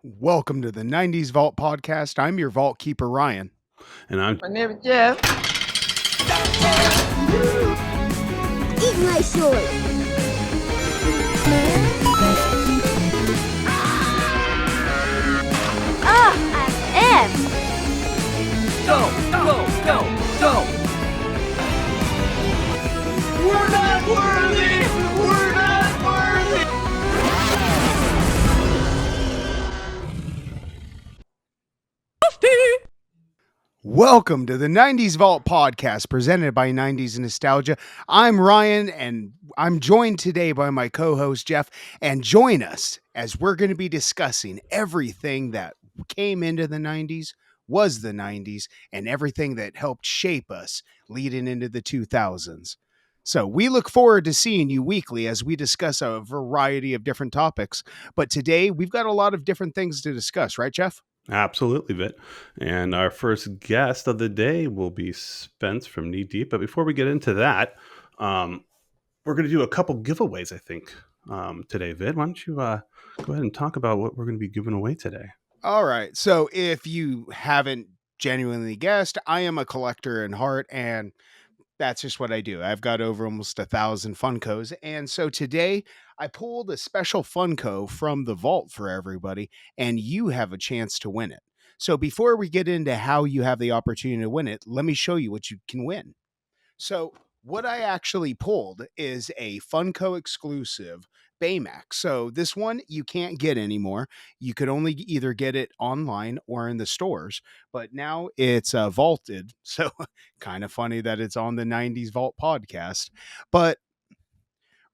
Welcome to the 90s Vault Podcast. I'm your Vault Keeper, Ryan. And My name is Jeff. Eat my sword. I'm F. Go. We're not worthy. We're not worthy. Welcome to the 90s Vault Podcast presented by 90s Nostalgia. I'm Ryan, and I'm joined today by my co-host, Jeff. And join us as we're going to be discussing everything that came into the 90s, was the 90s, and everything that helped shape us leading into the 2000s. So we look forward to seeing you weekly as we discuss a variety of different topics. But today, we've got a lot of different things to discuss, right, Jeff? absolutely, Vit. And our first guest of the day will be Spence from Knee Deep. But before we get into that, we're going to do a couple giveaways, I think, today, Vit. Why don't you go ahead and talk about what we're going to be giving away today? All right. So if you haven't genuinely guessed, I am a collector in heart, and that's just what I do. I've got over almost 1,000 Funkos. And so today I pulled a special Funko from the vault for everybody, and you have a chance to win it. So before we get into how you have the opportunity to win it, let me show you what you can win. So what I actually pulled is a Funko exclusive Baymax. So this one you can't get anymore. You could only either get it online or in the stores, but now it's vaulted. So kind of funny that it's on the 90s Vault podcast. But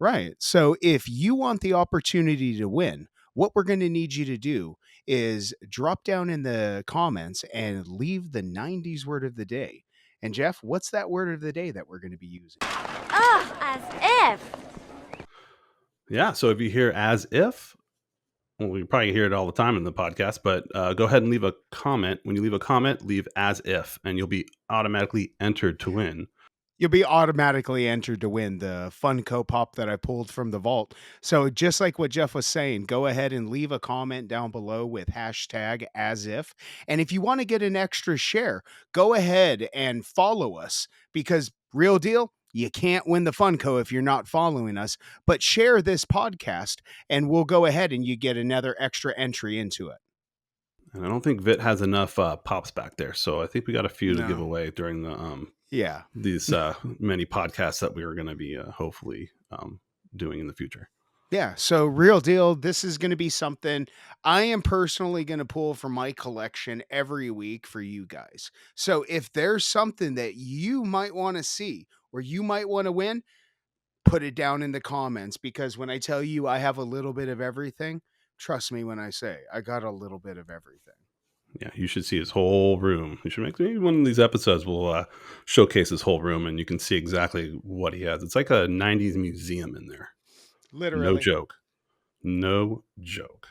right. So if you want the opportunity to win, what we're going to need you to do is drop down in the comments and leave the 90s word of the day. And Jeff, what's that word of the day that we're going to be using? As if. Yeah, so if you hear as if, well, we probably hear it all the time in the podcast, but go ahead and leave a comment. When you leave a comment, leave as if, and you'll be automatically entered to win. You'll be automatically entered to win the Funko Pop that I pulled from the vault. So just like what Jeff was saying, go ahead and leave a comment down below with hashtag as if. And if you want to get an extra share, go ahead and follow us, because real deal, you can't win the Funko if you're not following us, but share this podcast and we'll go ahead and you get another extra entry into it. And I don't think Vit has enough pops back there, so I think we got a few to No. give away during the Yeah. these many podcasts that we are going to be hopefully doing in the future. Yeah, so real deal, this is going to be something I am personally going to pull from my collection every week for you guys. So if there's something that you might want to see or you might want to win, put it down in the comments, because when I tell you I have a little bit of everything, trust me when I say I got a little bit of everything. Yeah, you should see his whole room. You should make maybe one of these episodes. We'll showcase his whole room, and you can see exactly what he has. It's like a '90s museum in there. Literally. No joke. No joke.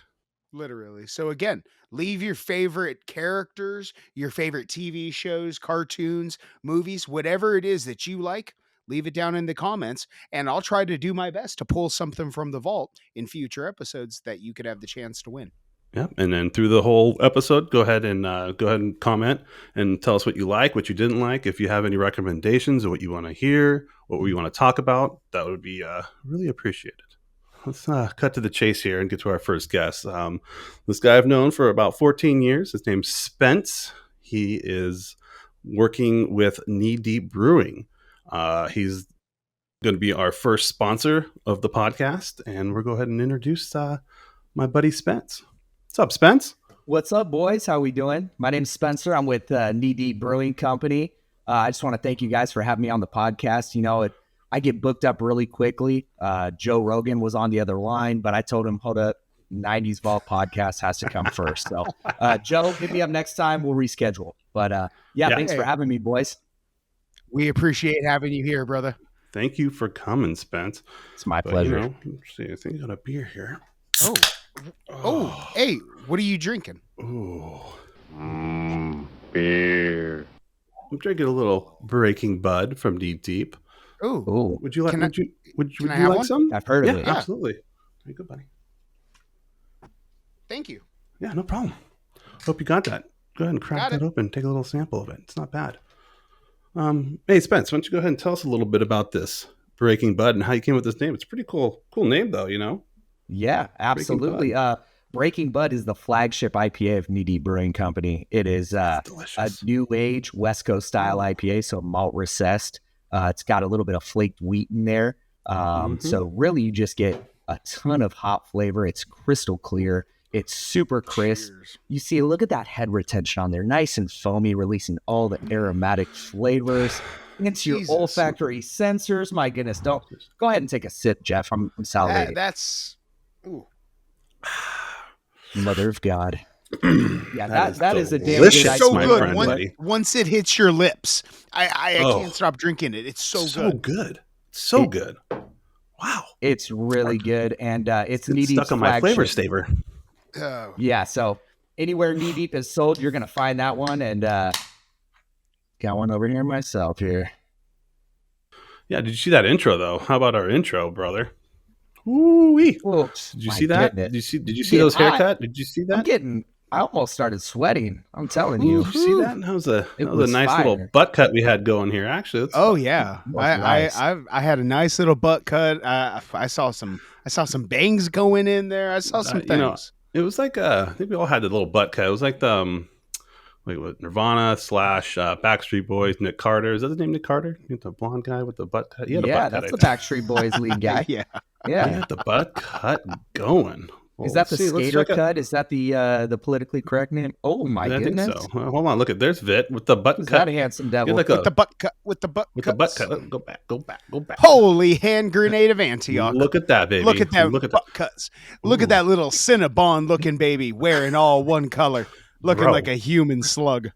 Literally. So again, leave your favorite characters, your favorite TV shows, cartoons, movies, whatever it is that you like. Leave it down in the comments, and I'll try to do my best to pull something from the vault in future episodes that you could have the chance to win. Yeah, and then through the whole episode, go ahead and comment and tell us what you like, what you didn't like. If you have any recommendations or what you want to hear, what we want to talk about, that would be really appreciated. Let's cut to the chase here and get to our first guest. This guy I've known for about 14 years. His name's Spence. He is working with Knee Deep Brewing. He's going to be our first sponsor of the podcast, and we'll go ahead and introduce my buddy Spence. What's up, Spence? What's up, boys? How we doing? My name's Spencer. I'm with Knee Deep Brewing Company. I just want to thank you guys for having me on the podcast. You know, I get booked up really quickly. Joe Rogan was on the other line, but I told him, hold up, 90s Vault podcast has to come first. So, Joe, hit me up next time. We'll reschedule. But yeah, thanks for having me, boys. We appreciate having you here, brother. Thank you for coming, Spence. It's my pleasure. You know, let's see, I think I got a beer here. Oh, hey, what are you drinking? Ooh. Beer. I'm drinking a little Breaking Bud from Knee Deep. Oh, Would you like? Can I- Would you I have like one? some? I've heard of Yeah, it. absolutely. Very good, buddy. thank you. Yeah, no problem. Hope you got that. Go ahead and crack Got that it. open. Take a little sample of it. It's not bad. Hey Spence, why don't you go ahead and tell us a little bit about this Breaking Bud and how you came with this name? It's a pretty cool name though, you know? Yeah, absolutely. Breaking Bud is the flagship IPA of Knee Deep Brewing Company. It is a Delicious. new age West Coast style IPA, so malt recessed. It's got a little bit of flaked wheat in there. So really you just get a ton of hop flavor. It's crystal clear. It's super crisp. Cheers. You see, look at that head retention on there. Nice and foamy, releasing all the aromatic flavors into your Jesus. olfactory sensors. My goodness, don't go ahead and take a sip, Jeff. I'm salivating. That's ooh. Mother of God. Yeah, That that is a damn good delicious, IPA. So my good. friend, Once, buddy. once it hits your lips, I Oh. can't stop drinking it. It's so good. good. So good. Wow. It's really good, and it's Knee It's Deep's stuck on my flavor flagship. saver. Oh. Yeah, so anywhere Knee Deep is sold, you're gonna find that one, and got one over here myself here. Yeah, did you see that intro though? How about our intro, brother? Ooh-wee. Whoa, Did you see that? goodness. Did you see Get those hot. haircut? Did you see that? I almost started sweating. I'm telling Ooh, you. did you see that? That was a It that was was a nice fire. little butt cut we had going here. Actually, it's Oh yeah, Nice. I had a nice little butt cut. I saw some bangs going in there. I saw some you know, things. it was like I think we all had the little butt cut. It was like the wait, what Nirvana / Backstreet Boys, Nick Carter. Is that his name, Nick Carter? You know, the blonde guy with the butt cut. He had a Yeah, butt cut, that's the Backstreet Boys lead guy. Yeah. He Yeah. had the butt cut going. Well, Is that the let's see, let's skater check out- cut? Is that the politically correct name? Oh my I goodness. think so. Hold on, look at there's Vit with the butt Is cut. that a handsome He devil? had like With the butt cut. With the butt. with the butt cuts. cut. Go back. Holy hand grenade of Antioch. Look at that, baby. Look at that Look at butt that. cuts. Look Ooh. at that little Cinnabon looking baby wearing all one color, looking Bro. like a human slug. It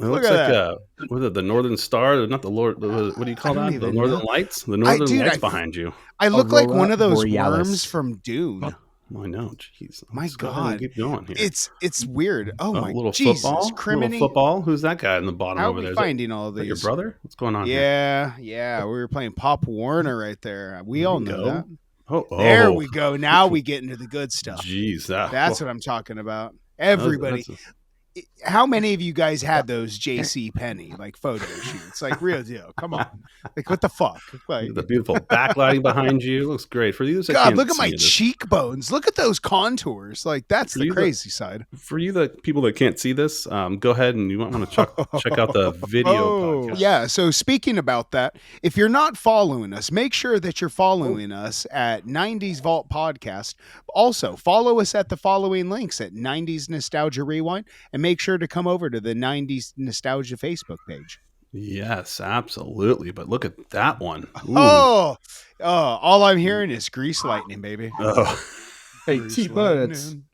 Look looks at like what is it, the Northern Star? Not the Lord. What do you call I don't that? The even Northern know. Lights. The Northern dude, Lights I- behind you. I look like Aurora one of those Borealis. worms from Dune. I know. Jeez. My Let's go ahead and God. keep going here. It's weird. Oh my little Jesus, football. criminy. Little football. Who's that guy in the bottom How are over we there? Is that- finding all is that your these? brother? What's going on here? Yeah. We were playing Pop Warner right there. We There all we know go. that. Oh, There we go. Now we get into the good stuff. Jeez, That's what I'm talking about. Everybody. How many of you guys had those J.C. Penney like photo shoots? Like real deal. Come on. Like what the fuck? Like, the beautiful backlighting behind you looks great. For you, that God, can't look at my see this- cheekbones. Look at those contours. Like that's the You- crazy side. For you, the people that can't see this, go ahead and you might want to check out the video podcast. Yeah. So speaking about that, if you're not following us, make sure that you're following us at 90s Vault Podcast. Also, follow us at the following links at 90s Nostalgia Rewind, and make sure to come over to the 90s Nostalgia Facebook page. Yes, absolutely. But look at that one. Ooh. Oh, all I'm hearing is grease lightning, baby. Oh. Hey, Grease T-Buds. lightning.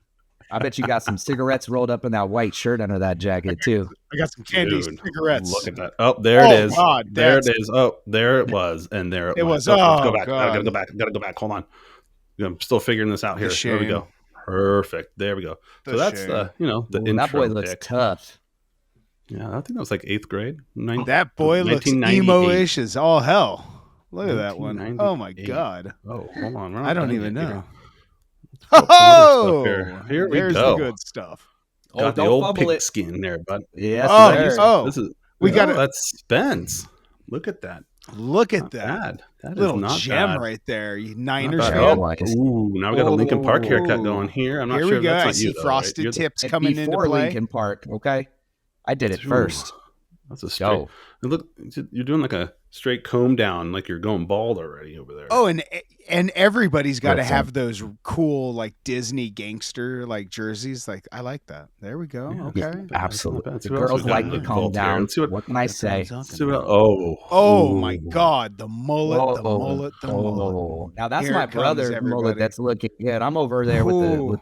I bet you got some cigarettes rolled up in that white shirt under that jacket too. I got some candy Dude, cigarettes. Look at that. Oh, there it is. God, there it that's- is. Oh, there it was. And there it, It went. was. Let's Oh, go back. God. Gotta go back. Hold on. I'm still figuring this out here. The There we shame. go. Perfect. There we go. The So that's shame. the the Ooh, intro that boy looks pick. tough. Yeah, I think that was like 8th grade. That boy looks 1998. emo-ish as all hell. Look at that one. Oh my 1998. God. Oh, hold on. we're not I don't done even yet, know. Peter. Let's pull up some Oh, other stuff here we there's go. the good stuff. Got the don't old fumble pig it. skin there, bud. Yes, Oh, sir. he's- oh. This is We got it. That's Spence. Look at that. Look at Not that bad. That is little not gem bad. right there. You Not Niners bad. fan. Oh, my. Ooh, now we got a Lincoln Park haircut Ooh. going here. I'm not Here sure we if go. that's I not see you, though, right? frosted You're the- tips And coming into before play. Lincoln Park, okay? I did it Ooh, first. That's a straight. Go. Look, you're doing like a straight comb down, like you're going bald already over there. Oh, and everybody's got to That's have those cool like Disney gangster like jerseys. Like I like that. There we go. Yeah, Okay. that's not bad. Absolutely. Let's see The what else girls we got like in to the calm vault here. down. Let's see What can I say? let's see what- oh, Oh ooh. my God, the mullet, the mullet, the mullet. Oh, now that's Here my it comes, brother's everybody. mullet that's looking good. I'm over there with Ooh.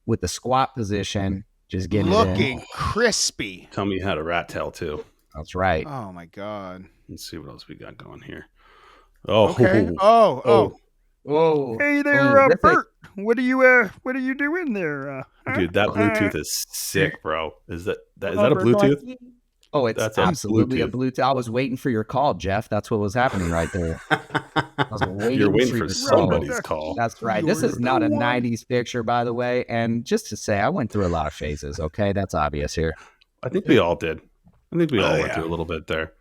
with the squat position, just getting it in. Looking crispy. Tell me you had a rat tail too. That's right. Oh my God. Let's see what else we got going here. Oh, Okay. Oh. Oh, Hey oh, there, that's like- Bert. What are you doing there? dude, that Bluetooth is sick, bro. Is that a Bert, Bluetooth? Oh, it's That's a absolutely a Bluetooth. Bluetooth. I was waiting for your call, Jeff. That's what was happening right there. I was You're waiting waiting for for your somebody's call. call. That's right. This You're is not the a one. 90s picture, by the way. And just to say, I went through a lot of phases. Okay. That's obvious here. I think we all did. I think we all went yeah. through a little bit there.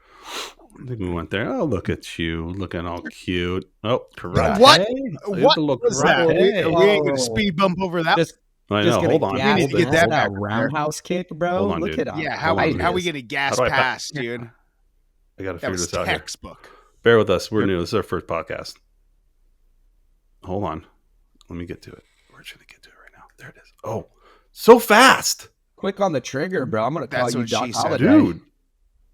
I think we went there. Oh, look at you, looking all cute. Oh, karate. What? Look at What the little was that? karate. We ain't gonna speed bump over that. Just, I just know. gonna Hold on. gas need to get past that that back there. roundhouse kick, bro. Hold on, Look dude. at Yeah, how how we gonna gas How do I past, dude? I got to That figure was this out here. textbook. Bear with us. We're new. This is our first podcast. Hold on. Let me get to it. We're just gonna get to it right now. There it is. Oh, so fast, quick on the trigger, bro. I'm gonna call That's you what Doc she said. Holliday. dude.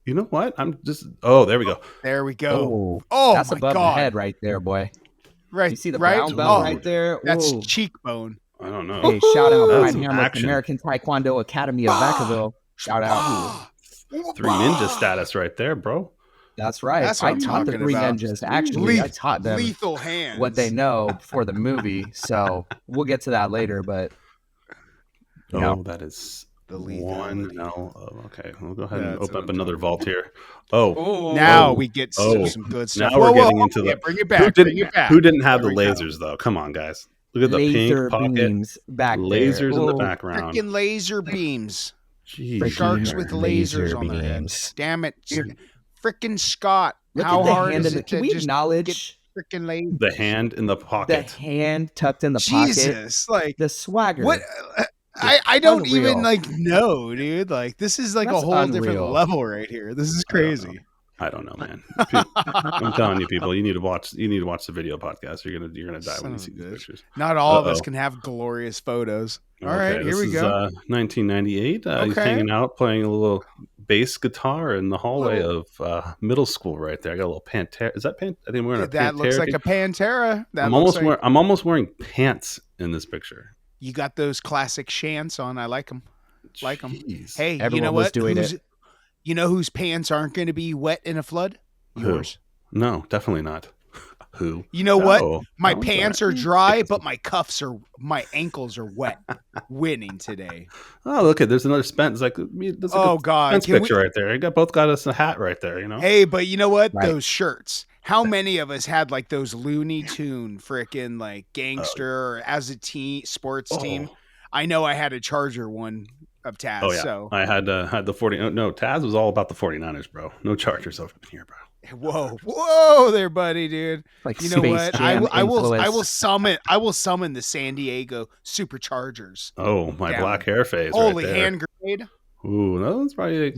You know what? I'm just. Oh, there we go. There we go. Oh, Oh that's my above God. the head right there, boy. Right. You see the right? brown belt Oh, right there? that's Whoa. cheekbone. I don't know. Hey, shout out That's Brian some Hamlet, action. American Taekwondo Academy of Vacaville. Shout out. Three ninja status right there, bro. That's right. That's what I I'm taught the talking three about. ninjas. Actually, I Leth- taught them Lethal hands. what they know for the movie. So we'll get to that later. But you know, Oh, that is The one lethality. L. Oh, okay, we'll go ahead and That's open what up I'm another talking vault here. Oh, oh, Now Oh. we get Oh. some good stuff. now we're getting into yeah, the. bring it Who back. didn't, Bring it back. who didn't have There the we go. lasers though? Come on, guys. Look at the laser pink pocket. beams back Lasers there. in the Oh, background. Freaking laser beams. Jeez. freaking Sharks with laser lasers on their heads. beams. Damn it. Freaking Scott. Look How at the hard hand is in the. it Can to we just acknowledge freaking laser? The hand in the the pocket. hand tucked in the pocket? Jesus. Like, The swagger. what? I don't Unreal. even like know, dude. Like, this is like That's a whole different unreal. level right here. This is I don't know. crazy. I don't know, man. I'm telling you, people, you need to watch the video podcast. You're gonna die Son when you of see a these bitch. pictures. Not all of us Uh-oh. can have glorious photos. All Okay, right, here we this go. is 1998. He's Okay. hanging out playing a little bass guitar in the hallway Little- of middle school right there. I got a little Pantera. Is that Pant? I think I'm wearing a That Pantera. looks like a Pantera. That I'm looks almost like I'm almost wearing pants in this picture. you got those classic shants on. I like them. Like 'em. Jeez. Hey, you Everyone know was what? doing Whose- You know whose pants aren't going to be wet in a flood? Who? Yours. No, definitely not. Who? You know what? Oh, My that one's pants all are right. dry, but my ankles are wet. Winning today. Oh, look at there's another Spence. That's like Oh a God! Spence Can we- picture right there. I got both got us a hat right there. You know. Hey, but you know what? Right. Those shirts. How many of us had like those Looney Tune freaking like gangster or as a team sports team? Oh. I know I had a Charger one of Taz. Oh yeah, So I had the 40. Oh, no, Taz was all about the 49ers, bro. No Chargers over here, bro. whoa there, buddy, dude. like You know Space what? Jam I will influence. summon the San Diego Superchargers. Oh, my Down. black hair phase. Holy right there. hand grenade. Ooh, that one's probably like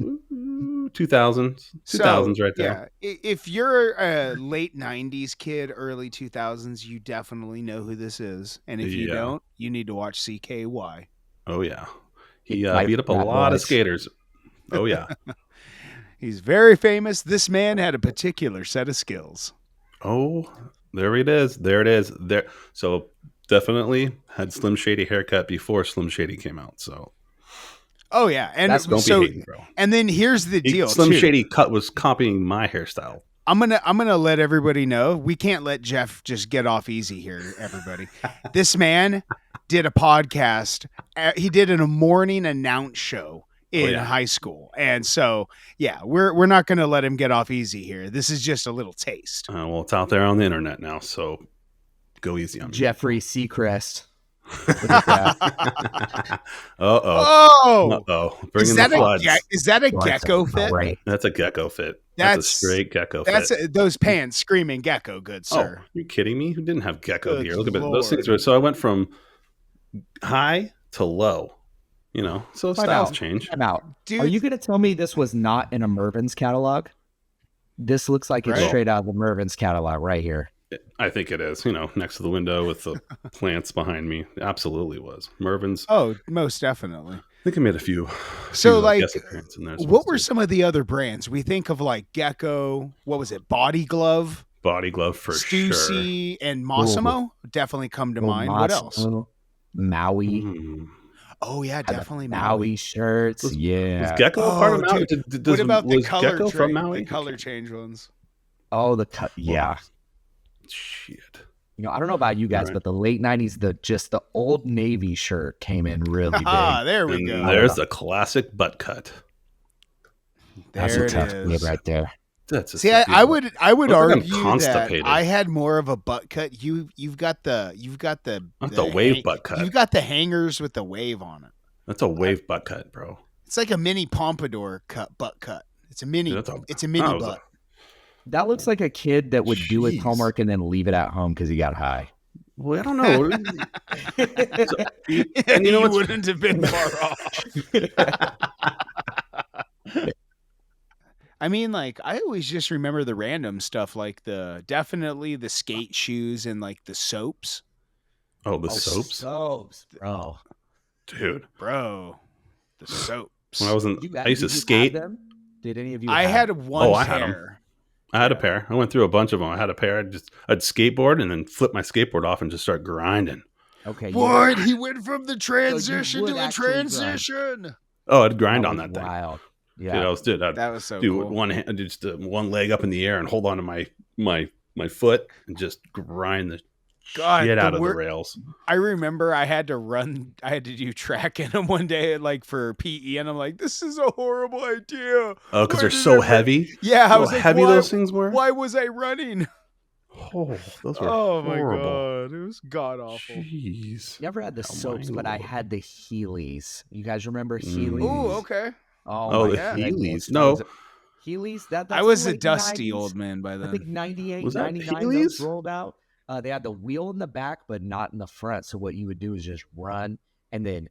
2000s. 2000s right there. Yeah, if you're a late 90s kid, early 2000s, you definitely know who this is. And if you Yeah. don't, you need to watch CKY. Oh yeah, he Like beat up a Fat lot of Boys. skaters. Oh yeah. He's very famous. This man had a particular set of skills. Oh, there it is. There it is. There. So definitely had Slim Shady haircut before Slim Shady came out. So Oh yeah, and don't so be hating, bro. and then here's the deal. Slim too. Shady cut was copying my hairstyle. I'm gonna let everybody know we can't let Jeff just get off easy here. Everybody, this man did a podcast. He did a morning announce show in yeah. high school, and so yeah, we're not gonna let him get off easy here. This is just a little taste. Well, it's out there on the internet now, so go easy on me. Jeffrey Seacrest. Look at that. Oh, Bring is in that the floods. is that a Boy, that's gecko fit? Great. That's a gecko fit. That's a That's- straight gecko That's fit. those pants screaming gecko. Good sir. Oh, you kidding me? Who didn't have gecko Good here? Look at it. Those things Lord. were. So I went from high to low. You know, so Time styles out. change. Time out. Dude, Are you going to tell me this was not in a Mervin's catalog? This looks like it's Right. straight out of the Mervin's catalog right here. I think it is. You know, next to the window with the plants behind me. Absolutely was. Mervin's. Oh, most definitely. I think I made a few. So, few, like, guest appearances in there. What were some of the other brands? We think of like Gecko. What was it? Body Glove, Body Glove for sure. Stussy, and Massimo definitely come to Little mind. What else? Massimo, Maui. Mm. Oh yeah, Had the definitely Maui shirts. Was- yeah. Was Gecko a part of Oh, Maui? dude, what about the was color Gecko from tra- Maui? the color change ones? Oh, the cut. Yeah. Shit. You know, I don't know about you guys, Right. but the late '90s, the Old Navy shirt came in really big. Ah, there we And go. there's the classic butt cut. That's There a it tough kid is. right there. That's just See, a I beautiful. would Looks like I'm argue that constipated. I had more of a butt cut. You've got the That's a wave butt cut. You've got the hangers with the wave on it. That's a wave butt cut, bro. It's like a mini pompadour butt cut. It's a mini. Dude, It's a mini that was butt. That looks like a kid that would do his Jeez. homework and then leave it at home because he got high. Well, I don't know. And you know you what's- wouldn't have been far off. I mean, like, I always just remember the random stuff, like definitely the skate shoes and like the soaps. Oh, the soaps, Soaps, bro. dude. Bro, the soaps. When I was in, Did I used to you have skate. them? Did any of you? I have had them? one Oh, I had 'em. pair. I had a pair. I went through a bunch of them. I had a pair. I'd skateboard and then flip my skateboard off and just start grinding. Okay. What? He went from the transition would to the actually grind. transition. Oh, I'd grind That on was that thing. wild. Dude, Yeah. I'd That was so do cool. one hand, just one leg up in the air and hold on to my foot and just grind the God, shit the out of the wor- rails. I remember I had to do track in them one day, like for PE, and I'm like, this is a horrible idea. Oh, because Why they're did so I- heavy. Yeah, I How was like, heavy why, those things were. why was I running? Oh, those were Oh my horrible. god, it was god awful. Jeez. Never had the Oh, soaps, my but I Lord. had the Heelys. You guys remember Mm. Heelys? Ooh, okay. Oh, my the goodness. Heelys. No. Heelys. That's I was the a late dusty 90s. old man by I then. think 98, Was that 99 those Heelys? rolled out. They had the wheel in the back, but not in the front. So what you would do is just run and then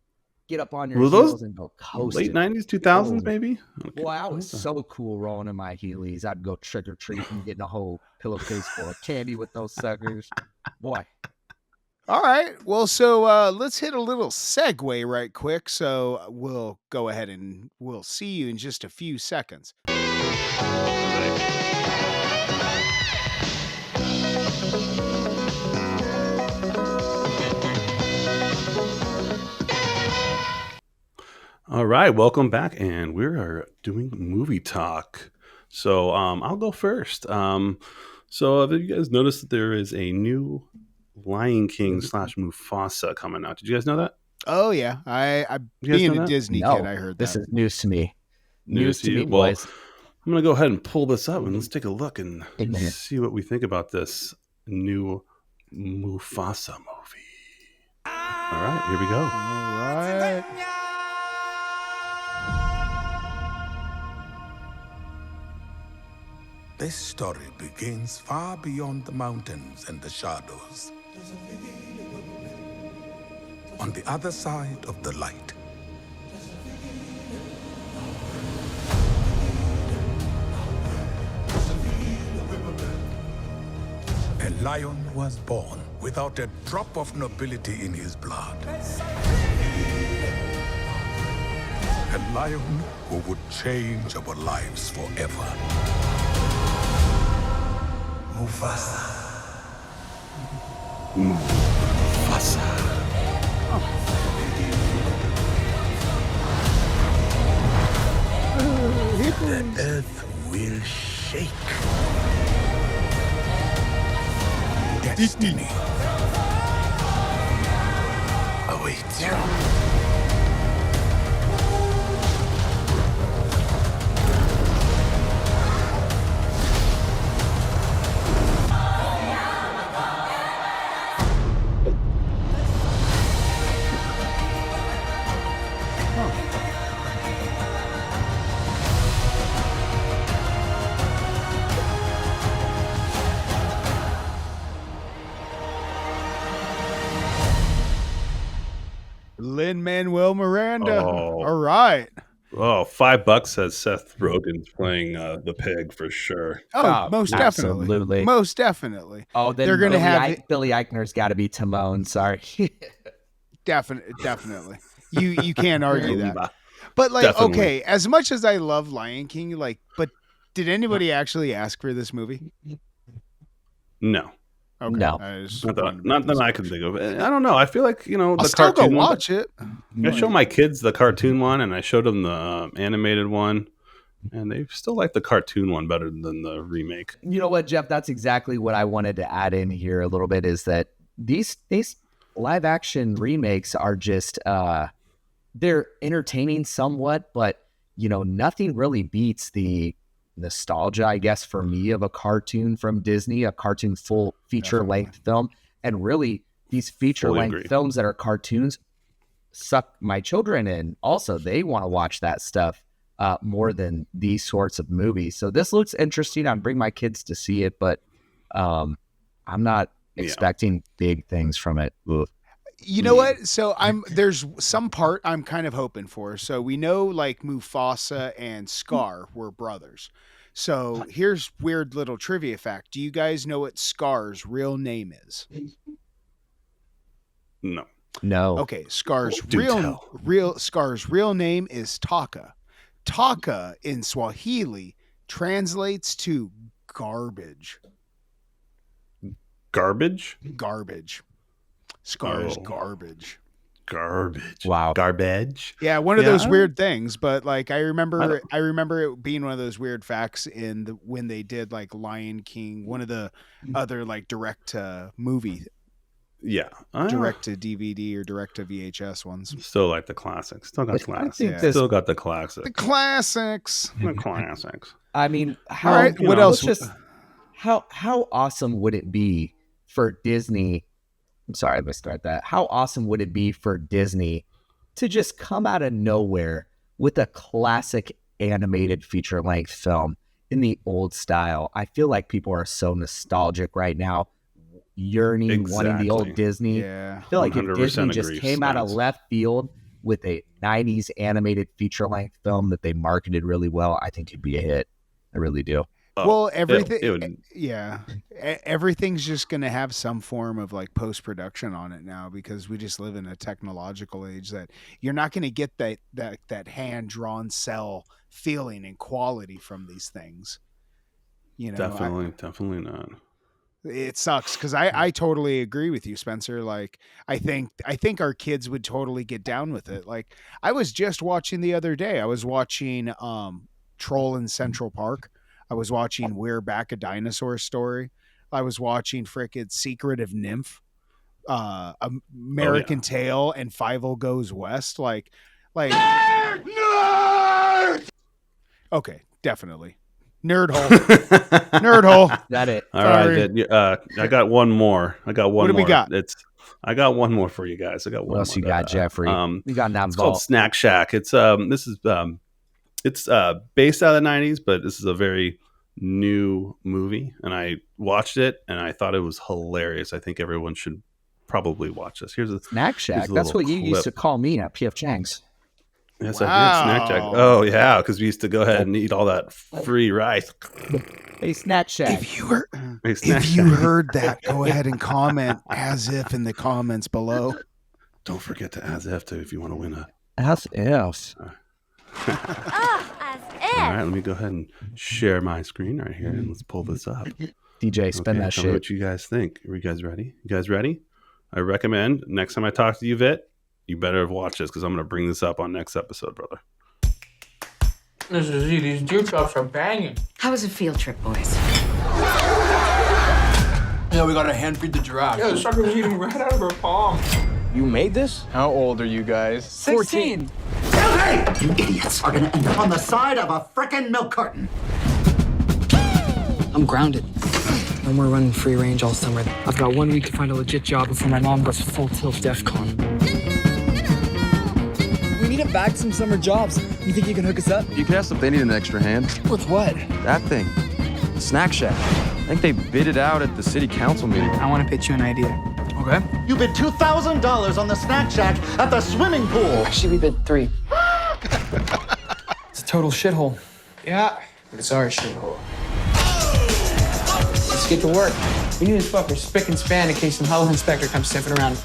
get up on your Were those heels and go coast. Late 90s, 2000s, Oh. maybe? Okay. Boy, I was What the- so cool rolling in my Heelys. I'd go trick or treat and getting a whole pillowcase full of candy with those suckers. Boy, All right. Well, so let's hit a little segue right quick. So we'll go ahead and we'll see you in just a few seconds. All right, welcome back, and we are doing movie talk. So I'll go first. So have you guys noticed that there is a new Lion King / Mufasa coming out? Did you guys know that? Oh yeah, I You guys being know a that? Disney no, kid, I heard this that. is news to me. News to you? me, Well, boys. I'm gonna go ahead and pull this up and let's take a look and Amen. see what we think about this new Mufasa movie. All right, here we go. All right. This story begins far beyond the mountains and the shadows. On the other side of the light. A lion was born without a drop of nobility in his blood. A lion who would change our lives forever. Mufasa. The earth will shake. Destiny awaits you. Lin-Manuel Miranda. Oh. All right. Oh, $5 says Seth Rogen's playing the pig for sure. Oh, most definitely. absolutely. Most definitely. Oh, then They're gonna have Billy Eichner's got to be Timon. Sorry. Definitely. You can't argue that. But like, Definitely. okay, as much as I love Lion King, like, but did anybody actually ask for this movie? No, Okay. No. I just not wanted to that, make not this that I can clear. think of. I don't know. I feel like the I'll still go cartoon one. watch it. I show my kids the cartoon one, and I showed them the animated one, and they still like the cartoon one better than the remake. You know what, Jeff? That's exactly what I wanted to add in here a little bit. Is that these live action remakes are just they're entertaining somewhat, but nothing really beats the nostalgia, I guess, for me of a cartoon from Disney, a cartoon full feature-length film. And really, these feature-length films that are cartoons suck my children in. Also, they want to watch that stuff more than these sorts of movies. So this looks interesting. I'd bring my kids to see it, but I'm not expecting big things from it. Ugh. You know what? So there's some part I'm kind of hoping for. So we know like Mufasa and Scar were brothers. So here's weird little trivia fact. Do you guys know what Scar's real name is? No. Okay, Scar's real name is Taka. Taka in Swahili translates to garbage. Garbage? Garbage. Scar's garbage. Garbage. Wow. Garbage. Yeah, one of those weird things, but like I remember it being one of those weird facts when they did like Lion King, one of the other like direct to movie. Yeah. Direct to DVD or direct to VHS ones. Still like the classics. Still got classics. Still got the classics. The classics. The classics. I mean, all right, what else? How awesome would it be for Disney? I'm sorry, let's start that. How awesome would it be for Disney to just come out of nowhere with a classic animated feature-length film in the old style? I feel like people are so nostalgic right now, yearning, wanting the old Disney. Yeah. I feel like if Disney just came out of left field with a 90s animated feature-length film that they marketed really well, I think it'd be a hit. I really do. Well, everything's just going to have some form of like post-production on it now because we just live in a technological age that you're not going to get that hand-drawn cell feeling and quality from these things. Definitely not. It sucks because I totally agree with you, Spencer. Like I think our kids would totally get down with it. Like I was just watching the other day. I was watching Troll in Central Park. I was watching We're Back, a Dinosaur Story. I was watching frickin' Secret of Nymph, American Tail, and Fievel Goes West. Like, nerd! Okay, definitely. Nerd hole. Nerd hole. That it. All right. I got one more. What do we got? I got one more for you guys. What else you got, Jeffrey? You got that It's called Snack Shack. It's based out of the 90s, but this is a very new movie, and I watched it and I thought it was hilarious. I think everyone should probably watch this. Here's a Snack Shack. That's what you used to call me at PF Chang's. Yes, wow. I did. Snack Shack. Oh yeah, because we used to go ahead and eat all that free rice. Hey, Snack Shack. If you heard that, go ahead and comment as if in the comments below. Don't forget to as if too if you want to win a as if. As if. All right, let me go ahead and share my screen right here, and let's pull this up. DJ, spin that tell shit. Me what you guys think? Are you guys ready? You guys ready? I recommend next time I talk to you, Vit, you better have watched this because I'm going to bring this up on next episode, brother. This is easy. These deer chops are banging. How was a field trip, boys? Yeah, we got to hand feed the giraffe. Yeah, the sucker was eating right out of her palm. You made this? How old are you guys? 16. Hey! You idiots are gonna end up on the side of a frickin' milk carton. I'm grounded. No more running free range all summer. I've got 1 week to find a legit job before my mom goes full tilt DEFCON. We need to bag some summer jobs. You think you can hook us up? You can ask if they need an extra hand. With what? That thing. Snack Shack. I think they bid it out at the city council meeting. I want to pitch you an idea. Okay. You bid $2,000 on the Snack Shack at the swimming pool. Actually, we bid 3. It's a total shithole. Yeah, but it's our shithole. Let's get to work. We need this fucker spick and span in case some hell inspector comes sniffing around.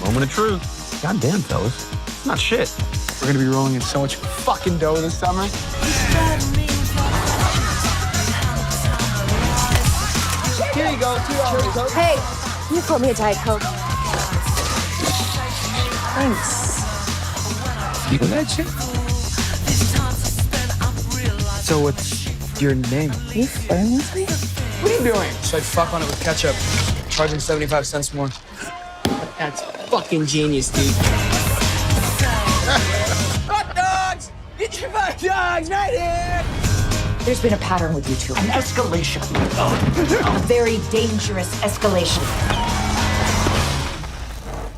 Moment of truth. Goddamn, fellas. It's not shit. We're gonna be rolling in so much fucking dough this summer. Here you go, $2 Coke. Hey, can you pour me a Diet Coke? Thanks. You know that shit? So what's your name? Are you flirting with me? What are you doing? So I'd fuck on it with ketchup. Charging 75 cents more. That's fucking genius, dude. Hot dog! Dog's right here! There's been a pattern with you two. An escalation. A very dangerous escalation.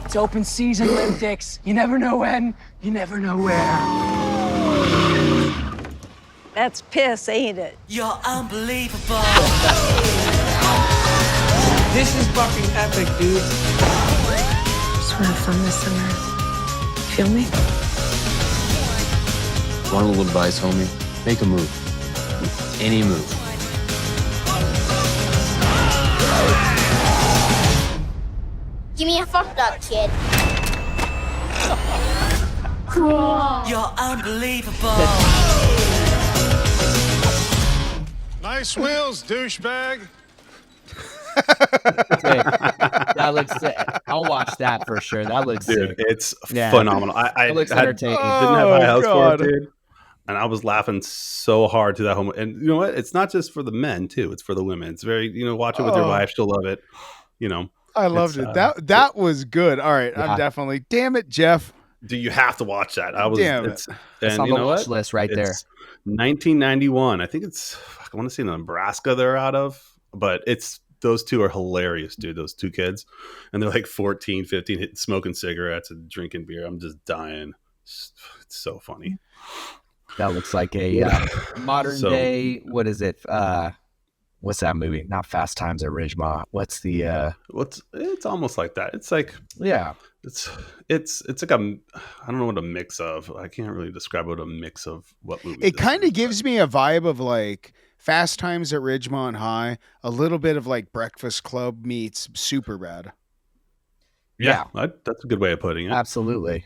It's open season, Lymphix. You never know when, you never know where. That's piss, ain't it? You're unbelievable. This is fucking epic, dude. Just want to have fun this summer. Feel me? Want a little advice, homie? Make a move. Any move. Give me a fucked up, kid. You're unbelievable. Nice wheels, douchebag. That looks sick. I'll watch that for sure. That looks Dude, sick. it's phenomenal. I It looks had, entertaining. didn't have high house for it, God. dude. And I was laughing so hard to that home. And you know what? It's not just for the men too. It's for the women. It's very, watch it with your wife. She'll love it. I loved it. That was good. All right, Yeah. I'm definitely. Damn it, Jeff. Do you have to watch that? I was. Damn It's, That's and on you the know watch what? list right there. It's 1991. I think it's. I want to say Nebraska. They're out of, but it's those two are hilarious, dude. Those two kids, and they're like 14, 15, smoking cigarettes and drinking beer. I'm just dying. It's so funny. That looks like a modern day. What is it? What's that movie? Not Fast Times at Ridgemont. What's the? It's almost like that. It's like It's like I don't know what a mix of. I can't really describe what a mix of what movie. It kind of gives me a vibe of like Fast Times at Ridgemont High, a little bit of like Breakfast Club meets Superbad. Yeah, that's a good way of putting it. Absolutely.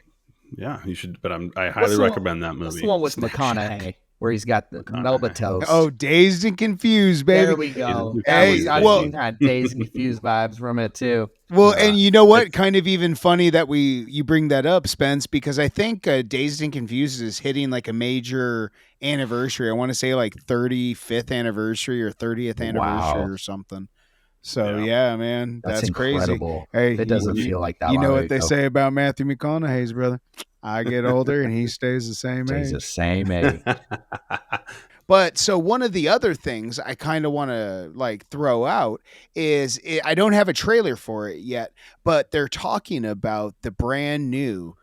Yeah, you should. But I highly recommend that movie. What's the one with McConaughey where he's got the Melba toast? Oh, Dazed and Confused, baby. There we go. Hey, well, had Dazed and Confused vibes from it too. Well, and you know what? Kind of even funny that you bring that up, Spence, because I think Dazed and Confused is hitting like a major anniversary. I want to say like 35th anniversary or 30th anniversary or something. So yeah, man, that's incredible. Crazy. Hey, it doesn't feel like that. You know what they say about Matthew McConaughey's brother? I get older and he stays the same age. Stays the same age. But so one of the other things I kind of want to like throw out is I don't have a trailer for it yet, but they're talking about the brand new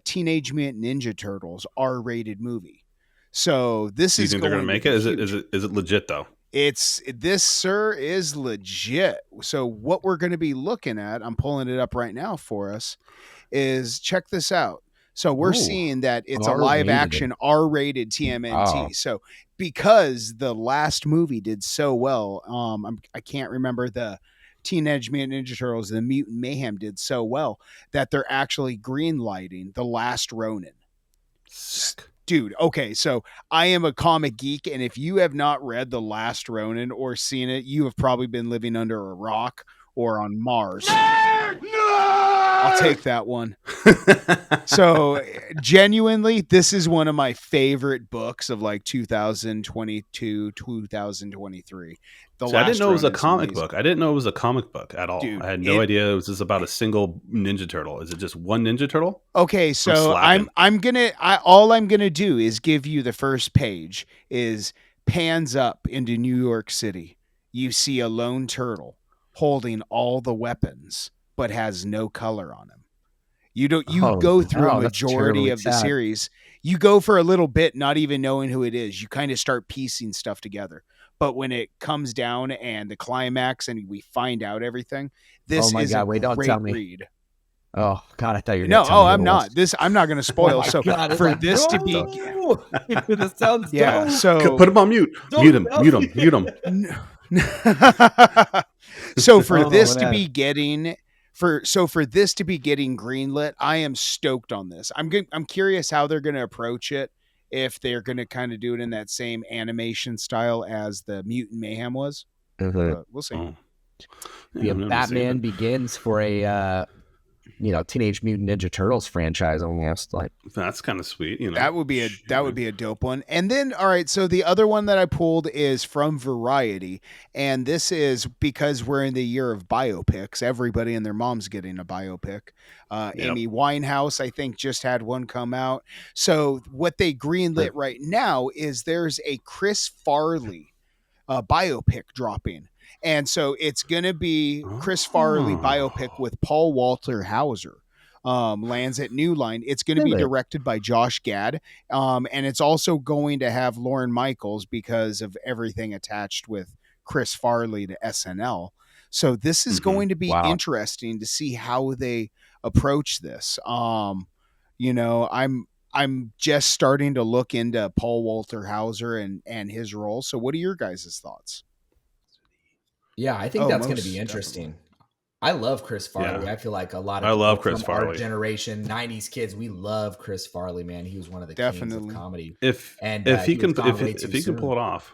Teenage Mutant Ninja Turtles R-rated movie. So this Do you is think they're going to make it? Is it legit though? This, sir, is legit. So what we're going to be looking at, I'm pulling it up right now for us, is check this out. So we're seeing that it's a live action R-rated TMNT. Oh. So because the last movie did so well, I can't remember the Teenage Mutant Ninja Turtles, the Mutant Mayhem did so well that they're actually greenlighting The Last Ronin. Sick. Dude, okay, so I am a comic geek, and if you have not read The Last Ronin or seen it, you have probably been living under a rock or on Mars. I'll take that one. So, genuinely, this is one of my favorite books of like 2022, 2023. I didn't know it was a comic book. I didn't know it was a comic book at all. Dude, I had no idea it was just about a single Ninja Turtle. Is it just one Ninja Turtle? Okay, so all I'm gonna do is give you the first page. Is pans up into New York City. You see a lone turtle holding all the weapons, but has no color on him. You go through a majority of the series. You go for a little bit, not even knowing who it is. You kind of start piecing stuff together. But when it comes down and the climax and we find out everything, this is a great read. Oh God, I thought you were no. gonna tell me I'm not. I'm not going to spoil. So God, for like, this to be, this sounds yeah. dope. So put him on mute. Mute him. So for this to be getting greenlit, I am stoked on this. I'm curious how they're going to approach it. If they're going to kind of do it in that same animation style as the Mutant Mayhem was, Mm-hmm. we'll see. Batman Begins for a Teenage Mutant Ninja Turtles franchise almost. Like, That's kind of sweet. That would be a dope one. And then, all right, so the other one that I pulled is from Variety, and this is because we're in the year of biopics. Everybody and their mom's getting a biopic. Amy Winehouse, I think, just had one come out. So what they greenlit right now is there's a Chris Farley biopic dropping. And so it's going to be Chris Farley biopic with Paul Walter Hauser. Lands at New Line. It's going to be directed by Josh Gad. And it's also going to have Lauren Michaels because of everything attached with Chris Farley to SNL. So this is going to be interesting to see how they approach this. I'm just starting to look into Paul Walter Hauser and his role. So what are your guys' thoughts? Yeah, I think that's going to be interesting. Definitely. I love Chris Farley. Yeah. I feel like a lot of our generation, 90s kids, we love Chris Farley, man. He was one of the kings of comedy. If he can pull it off.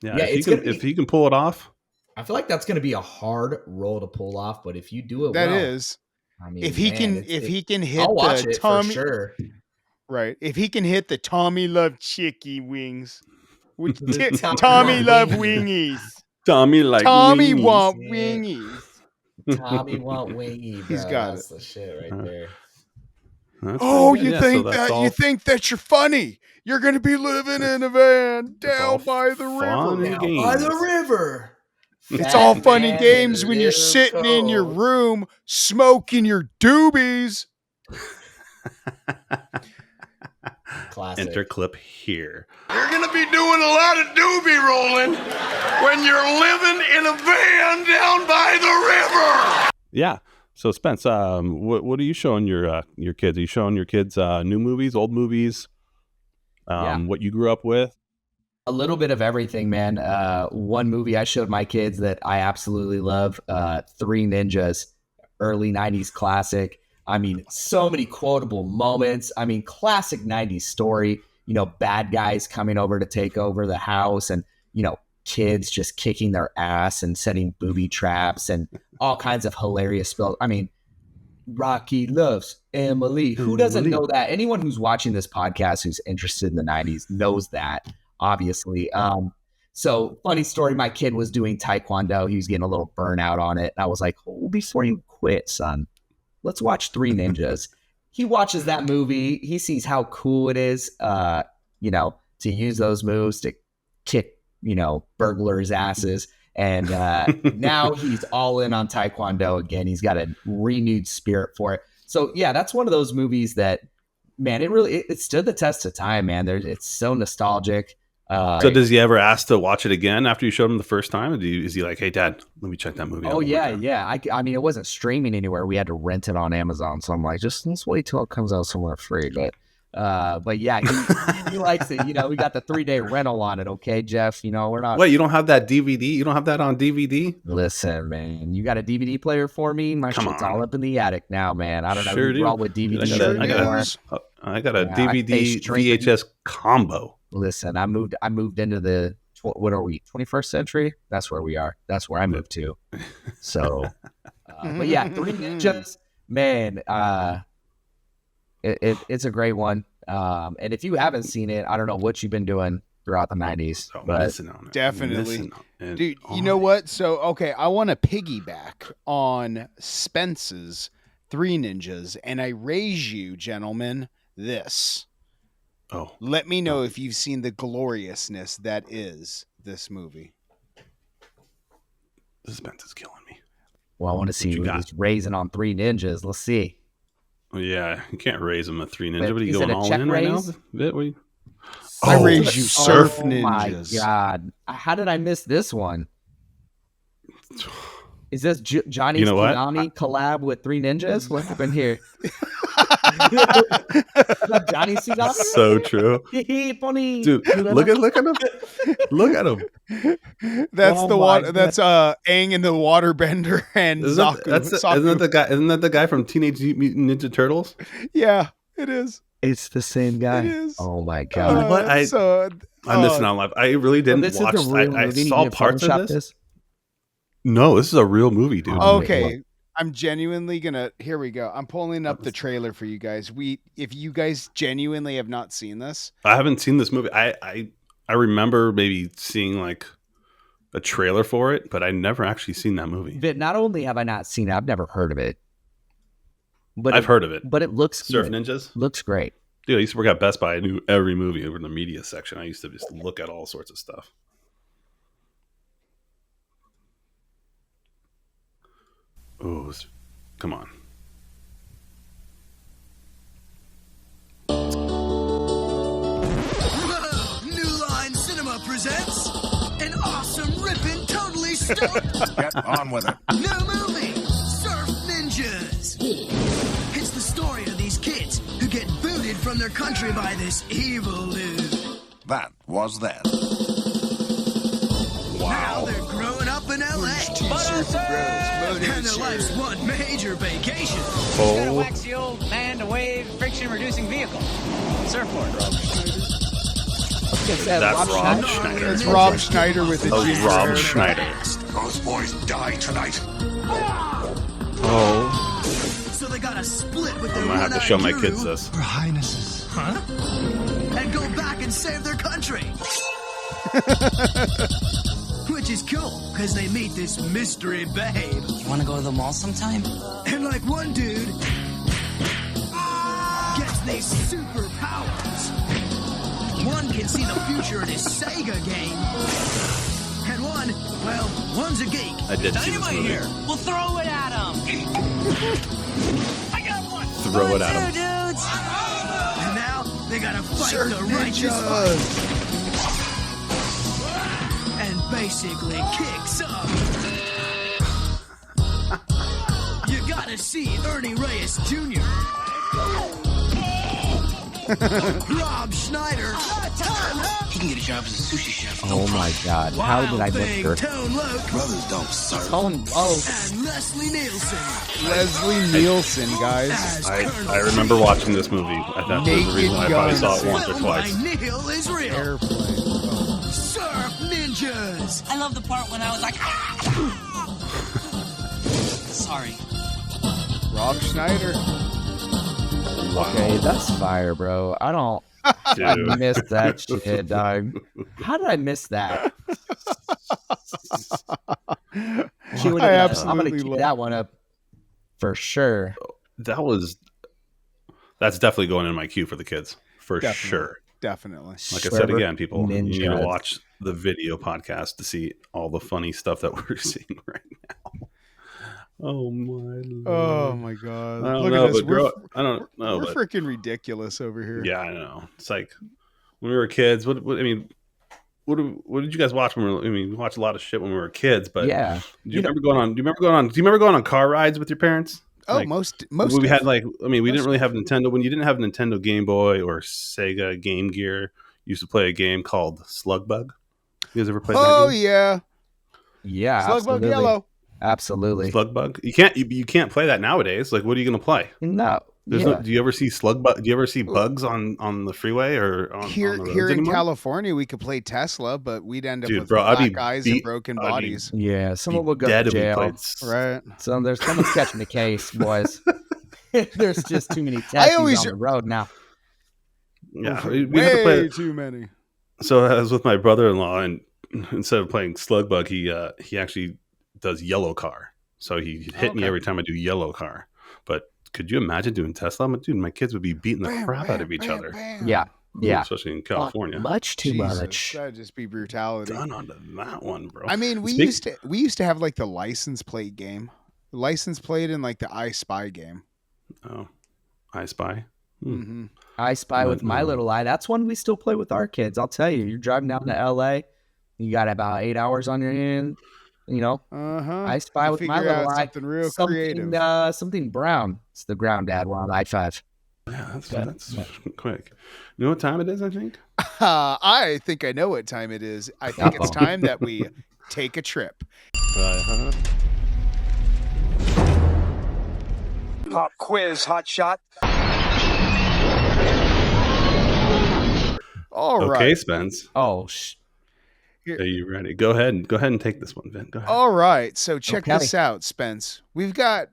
Yeah, if he can pull it off. I feel like that's going to be a hard role to pull off, but if you do it that is. I mean, if he can hit I'll watch the it Tommy, for sure. Right. If he can hit the Tommy Love Chicky wings. Tommy Love Wingies. Tommy wingies. Want wingies. Tommy want wingy, bro. He's got That's the shit right there. You think that you're funny. You're going to be living in a van down by the river. By the river. It's all fun and games when you're sitting in your room smoking your doobies. Classic. Enter clip here. You're going to be doing a lot of doobie rolling when you're living in a van down by the river. Yeah. So Spence, what are you showing your kids? Are you showing your kids new movies, old movies, what you grew up with? A little bit of everything, man. One movie I showed my kids that I absolutely love, Three Ninjas, early 90s classic. I mean, so many quotable moments. I mean, classic 90s story, bad guys coming over to take over the house and, kids just kicking their ass and setting booby traps and all kinds of hilarious spells. I mean, Rocky loves Emily. Who doesn't know that? Anyone who's watching this podcast who's interested in the 90s knows that, obviously. So funny story, my kid was doing Taekwondo. He was getting a little burnout on it. And I was like, before you quit, son, let's watch Three Ninjas. He watches that movie. He sees how cool it is, to use those moves to kick, burglars' asses. And now he's all in on Taekwondo again. He's got a renewed spirit for it. So, yeah, that's one of those movies that, man, it stood the test of time, man. It's so nostalgic. So does he ever ask to watch it again after you showed him the first time? Is he like, hey, Dad, let me check that movie out? Oh, yeah. I mean, it wasn't streaming anywhere. We had to rent it on Amazon. So I'm like, let's wait till it comes out somewhere free. But yeah, he likes it. We got the 3-day rental on it. Okay, Jeff, we're not. Wait, you don't have that DVD? You don't have that on DVD? Listen, man, you got a DVD player for me? My shit's all up in the attic now, man. I don't know. Sure do. All with DVD. I got a DVD VHS combo. Listen, I moved into the, what are we, 21st century? That's where we are. That's where I moved to. So, but yeah, Three Ninjas, man, it's a great one. And if you haven't seen it, I don't know what you've been doing throughout the 90s. But definitely. Dude, you know what? So, okay, I want to piggyback on Spence's Three Ninjas, and I raise you, gentlemen, this. Oh, let me know if you've seen the gloriousness that is this movie. The suspense is killing me. Well, I want to see who's raising on Three Ninjas. Let's see. Well, yeah, you can't raise them a Three Ninja. What are you going all in right now? I raise you Surf Ninjas. Oh my God. How did I miss this one? Is this Johnny Tsunami collab with Three Ninjas? What happened here? Johnny Tsunami? So true. Funny. Dude, look at him. Look at him. That's the water. That's Aang and the Waterbender and Zaku. Isn't that the guy from Teenage Mutant Ninja Turtles? Yeah, it is. It's the same guy. It is. Oh my God. What? I'm missing out on life. I really didn't watch. I saw parts of this. No, this is a real movie, dude. Okay. I'm genuinely gonna. Here we go. I'm pulling up the trailer for you guys. If you guys genuinely have not seen this, I haven't seen this movie. I remember maybe seeing like a trailer for it, but I never actually seen that movie. But not only have I not seen it, I've never heard of it. But I've heard of it. But it looks Surf good. Ninjas Looks great. Dude, I used to work at Best Buy. I knew every movie over in the media section. I used to just look at all sorts of stuff. Oh, come on. New Line Cinema presents an awesome, ripping, totally stoked Get on with it. new movie, Surf Ninjas. It's the story of these kids who get booted from their country by this evil dude. That was then. Now they're growing up in L.A. And their life's one major vacation. Got a waxy old man-to-wave friction-reducing vehicle. Surfboard. That's Rob Schneider. It's Rob Schneider with the ginger Rob hair. Schneider. Those boys die tonight. Oh. So they gotta split with their I'm gonna have to show my one-eyed kids guru, this. Your Highnesses. Huh? And go back and save their country. Which is cool, because they meet this mystery babe. You want to go to the mall sometime? And like one dude gets these superpowers. One can see the future in his Sega game. And one's a geek. I did see this movie. Here. We'll throw it at him. I got one. Throw it at him. Dudes. And now they gotta fight Surf the righteous fight. Ninjas. And basically kick some. You gotta see Ernie Reyes Jr. Rob Schneider. He can get a job as a sushi chef. Oh my God! How did I miss her? Tone Loc. Brothers don't serve. And Leslie Nielsen. Leslie Nielsen, guys. I remember watching this movie. I thought that was the reason I probably saw it once or twice. Neil is real. Airplane. Surf Ninjas. I love the part when I was like, sorry. Rob Schneider. Wow. Okay, that's fire, bro. I missed that shit, dog. How did I miss that? I'm gonna keep that one up for sure. That's definitely going in my queue for the kids for sure. Definitely. Like I said again, people, you need to watch the video podcast to see all the funny stuff that we're seeing right now. Oh my Lord. Oh my God! I don't Look know, at this. but I don't know. We're but freaking ridiculous over here. yeah, I know. It's like when we were kids. What did you guys watch when we watched a lot of shit when we were kids? But yeah, do you remember going on car rides with your parents? Oh, like, most. We had we didn't really have Nintendo. When you didn't have Nintendo Game Boy or Sega Game Gear, you used to play a game called Slug Bug. You guys ever played that game? Oh yeah. Yeah. Slug Bug Yellow. Absolutely. Slug Bug. You can't play that nowadays. Like, what are you going to play? No. Do you ever see Slug Bug? Do you ever see bugs on the freeway or on here the roads in anymore? California? We could play Tesla, but we'd end up with I'd be black eyes and broken bodies. Yeah, someone would go to jail. Right. So someone's catching the case, boys. There's just too many taxis on the road now. Yeah, way too many. So I was with my brother-in-law, and instead of playing Slug Bug, he actually does Yellow Car. So he hit me every time I do Yellow Car. But could you imagine doing Tesla? Dude, my kids would be beating the crap out of each other. Yeah. Yeah. Especially in California. Much too much. That'd just be brutality. Done onto that one, bro. I mean, we used to have like the license plate game. License plate and like the I Spy game. Oh. I Spy? Mm-hmm. I Spy with My Little Eye. That's one we still play with our kids. I'll tell you. You're driving down to LA. You got about 8 hours on your hand. You know, I Spy with My Little Eye. Something real creative. Something brown. It's the ground dad one on I-5. Yeah, that's quick. You know what time it is, I think? I think I know what time it is. I think it's time that we take a trip. Pop quiz, hot shot. All right. Okay, Spence. Oh, Are you ready? Go ahead and take this one, Vin. Go ahead. All right. So check this out, Spence. We've got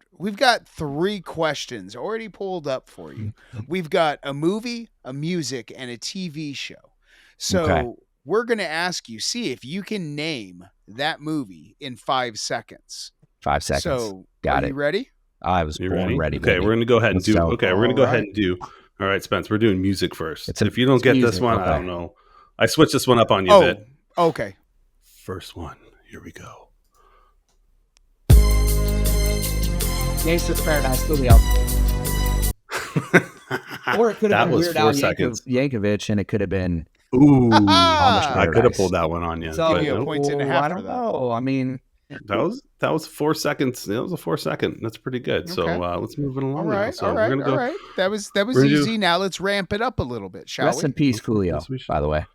3 questions already pulled up for you. We've got a movie, a music, and a TV show. So we're going to ask you, see if you can name that movie in 5 seconds. 5 seconds. So got it. You ready? I was born ready. Okay, we're going to go ahead and do. Okay, we're going to go ahead and do. All right, Spence, we're doing music first. If you don't get this one, I don't know. I switched this one up on you, Vin. Okay. First one. Here we go. Gangster's Paradise, Julio. Or it could have been Weird Al Yankovic, and it could have been I could have pulled that one on you. So give you a point and a half. I don't know. I mean, that was 4 seconds. It was a 4 second. That's pretty good. So let's move it along. All right, So all right. That was easy. Now let's ramp it up a little bit, shall we? Rest in peace, Julio. By the way.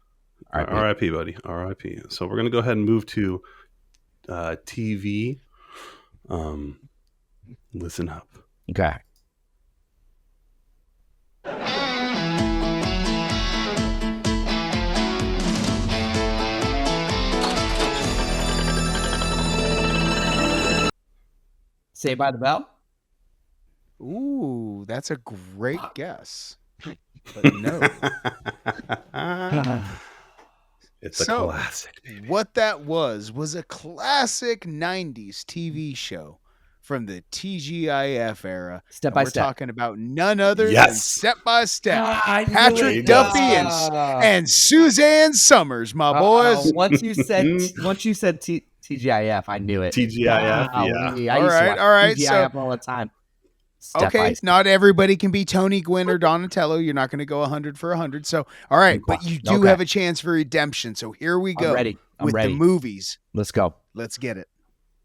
R.I.P. buddy. R.I.P. So we're gonna go ahead and move to TV. Listen up. Okay. Saved by the Bell? Ooh, that's a great guess. But no. It's a classic. Baby. What that was a classic 90s TV show from the TGIF era. Step by Step. We're talking about none other than Step by Step. Patrick Duffy and Suzanne Summers, my boys. Once you said TGIF, I knew it. TGIF, yeah. All right. TGIF all the time. Not everybody can be Tony Gwynn or Donatello. You're not going to go 100 for 100. So, all right, but you do have a chance for redemption. So here we go. I'm with ready. The movies. Let's go. Let's get it.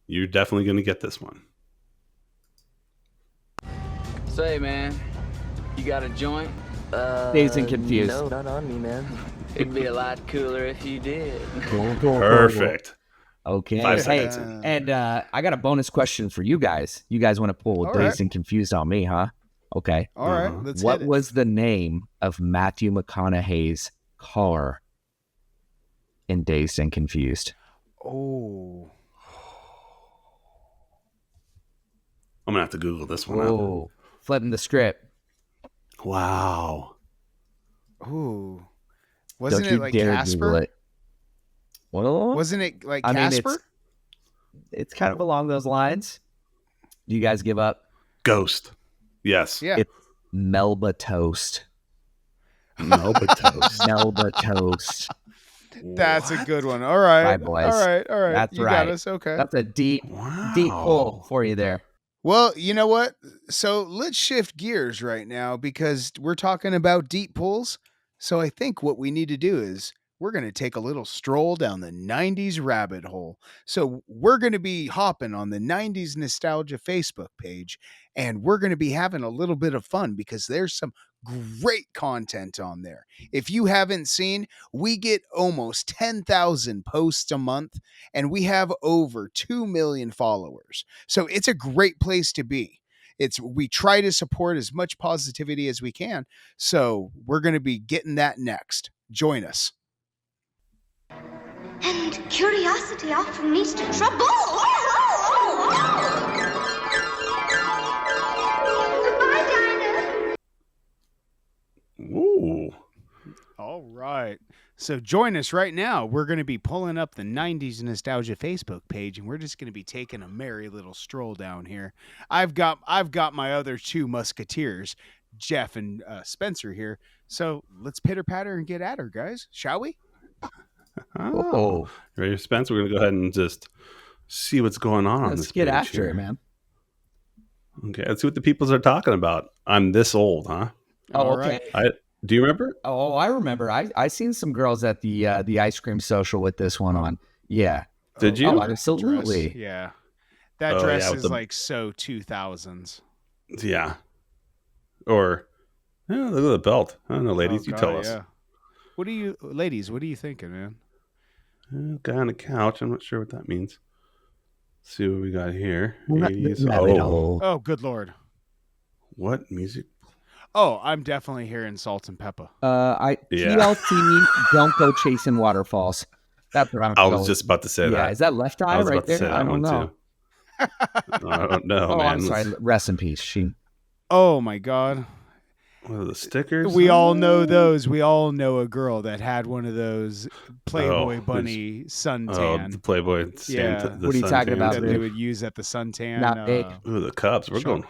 You're definitely going to get this one. Say, man, you got a joint? Dazed and Confused. No, not on me, man. It'd be a lot cooler if you did. Perfect. Okay. 5 seconds. And I got a bonus question for you guys. You guys want to pull Dazed and Confused on me, huh? Okay. All right. Let's What was the name of Matthew McConaughey's car in Dazed and Confused? Oh. I'm going to have to Google this one. Oh. Flipping the script. Wow. Ooh. Wasn't it like Casper? It. Well, wasn't it like Casper? It's kind of along those lines. Do you guys give up? Ghost. Yes. Yeah. It's Melba Toast. Melba Toast. Melba Toast. That's a good one. All right. Right, boys. All right. That's you right. got us. Okay. That's a deep pull for you there. Well, you know what? So let's shift gears right now because we're talking about deep pulls. So I think what we need to do is we're going to take a little stroll down the 90s rabbit hole. So we're going to be hopping on the 90s Nostalgia Facebook page, and we're going to be having a little bit of fun because there's some great content on there. If you haven't seen, we get almost 10,000 posts a month, and we have over 2 million followers. So it's a great place to be. We try to support as much positivity as we can. So we're going to be getting that next. Join us. And curiosity often leads to trouble. Goodbye, Dinah. Ooh. All right. So join us right now. We're going to be pulling up the 90s Nostalgia Facebook page, and we're just going to be taking a merry little stroll down here. I've got my other 2 musketeers, Jeff and Spencer here. So let's pitter patter and get at her, guys. Shall we? Oh, ready, Spence? We're gonna go ahead and just see what's going on. Let's get after it, man. Okay, let's see what the peoples are talking about. I'm this old, huh? Oh, okay. Do you remember? Oh, I remember. I seen some girls at the ice cream social with this one on. Yeah. Did you? Oh, absolutely. Dress. Yeah. That dress is like so 2000s. Yeah. Or look at the belt. I don't know, ladies. You tell us. Yeah. What are you thinking, man? Guy on the couch. I'm not sure what that means. Let's see what we got here. Oh, good Lord. What music? Oh, I'm definitely hearing Salt and Pepper. TLC, don't go chasing waterfalls. That's what I'm I was going. just about to say Yeah, that. is that Left Eye right there? I don't know. I don't know, Oh, man. I'm sorry. Rest in peace. She. Oh my God. What are the stickers? We all know those. We all know a girl that had one of those Playboy bunny suntan. Oh, the Playboy Yeah. What are you talking about, that dude? they would use at the suntan? Not big. Ooh, the cups. We're going.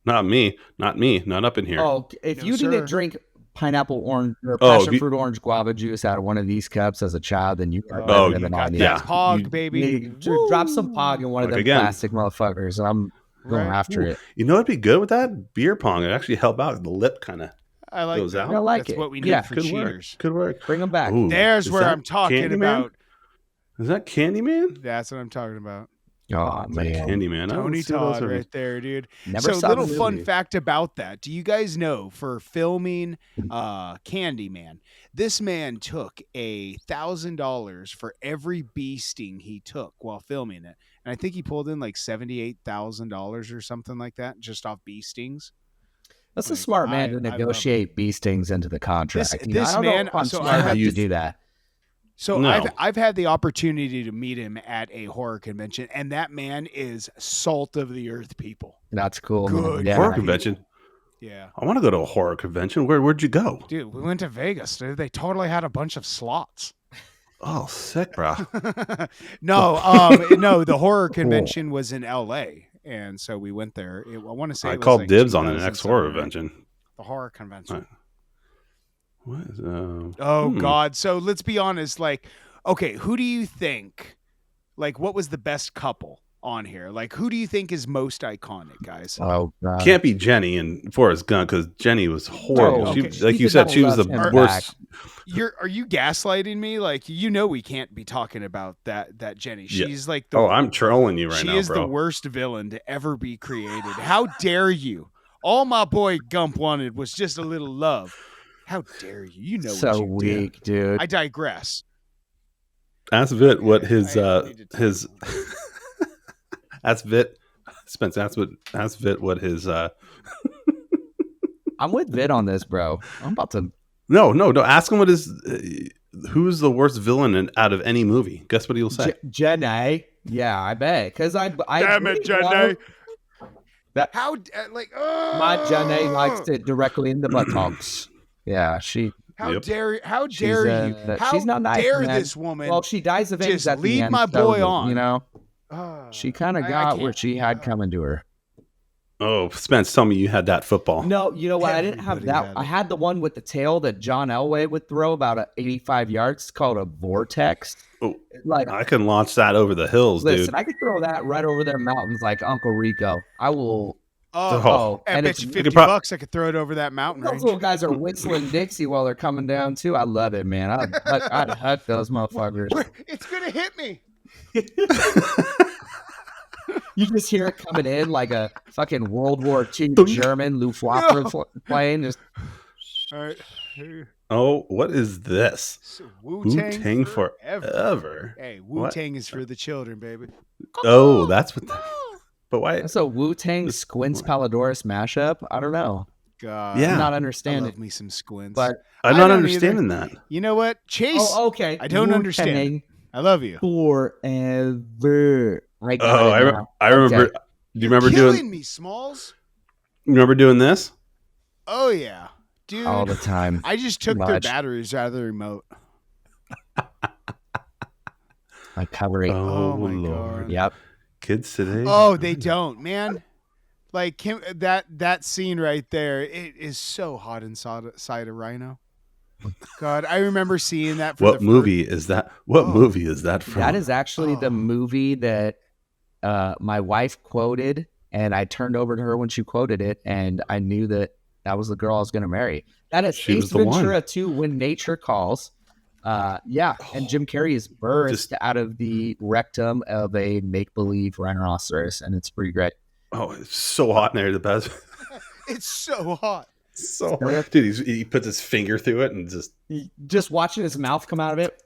Not me. Not up in here. Oh, if you sir. didn't drink pineapple orange or passion fruit orange guava juice out of one of these cups as a child, then you are living on that yeah. pog, baby. Drop some pog in one of them plastic motherfuckers, and I'm going after it. You know what'd be good with that? Beer pong. It actually help out. The lip kind of goes out. I like That's it. what we need for Good cheaters. Good work. Bring them back. Ooh, There's where I'm talking Candyman? about. Is that Candyman? That's what I'm talking about. Oh, man. Candyman. Tony Todd right there, dude. Never so saw little the fun movie. fact about that. Do you guys know for filming Candyman, this man took $1,000 for every bee sting he took while filming it. And I think he pulled in like $78,000 or something like that just off bee stings. That's a smart man to negotiate bee stings into the contract. I don't know if I'm smart enough to do that. So I've had the opportunity to meet him at a horror convention, and that man is salt of the earth, people. That's cool. Good horror convention. Yeah, I want to go to a horror convention. Where'd you go? Dude, we went to Vegas. Dude. They totally had a bunch of slots. Oh, sick, bro. No, the horror convention was in L.A., and so we went there. I want to say I called dibs on the next horror convention. The horror convention. What is, God. So let's be honest. Like, okay, who do you think, like, what was the best couple on here? Like, who do you think is most iconic, guys? Oh, God. Can't be Jenny and Forrest Gump because Jenny was horrible. Okay. She, like you said, she was the worst. Are you gaslighting me? Like, you know, we can't be talking about that Jenny. She's like the. Oh, I'm trolling you right now, bro. She is the worst villain to ever be created. How dare you? All my boy Gump wanted was just a little love. How dare you? You know so what you weak, did. dude. I digress. Ask Vit what his ask Vit Spence. Ask Vit what his I'm with Vit on this, bro. I'm about to. No. Ask him what his who's the worst villain out of any movie. Guess what he'll say. Jenny. Yeah, I bet. Because I damn it, Jenny. How like my Jenny likes it directly in the buttocks. Yeah, she. How dare you? How she's not nice, dare man. this woman? Well, she dies of AIDS just at the lead end, my boy on. You know, she kind of got where she had coming to her. Oh, Spence, tell me you had that football. No, you know what? I didn't have that. I had the one with the tail that John Elway would throw about 85 yards. It's called a vortex. Oh, like I can launch that over the hills, listen, dude. I could throw that right over their mountains like Uncle Rico. I will. And it's $50. I could throw it over that mountain Those range. little guys are whistling Dixie while they're coming down too. I love it, man. I'd hug those motherfuckers. It's gonna hit me. You just hear it coming in like a fucking World War II German Luftwaffe plane. Just. All right. Oh, what is this? Wu-Tang forever. Hey, Wu-Tang is for the children, baby. Oh, that's what. But why? That's a Wu-Tang Squints Palidorus mashup. I don't know. God, yeah, I'm not understanding. I love me some Squints, but I'm not understanding that. You know what, Chase? Oh, okay. I don't understand. I love you forever. I remember. Okay. Do you remember doing me, Smalls? You remember doing this? Oh yeah, dude, all the time. I just took their batteries out of the remote. Like covering. Oh my Lord. God. Yep. Kids today. Oh, they don't, man. Like that scene right there, it is so hot inside a rhino. God, I remember seeing that. What movie is that? What movie is that from? That is actually the movie that my wife quoted, and I turned over to her when she quoted it, and I knew that was the girl I was going to marry. That is Ace Ventura 2: When Nature Calls. And Jim Carrey is birthed out of the rectum of a make-believe rhinoceros, and it's pretty great. Oh, it's so hot in there. The best. It's so hot. So hot. Dude, he puts his finger through it and just watching his mouth come out of it.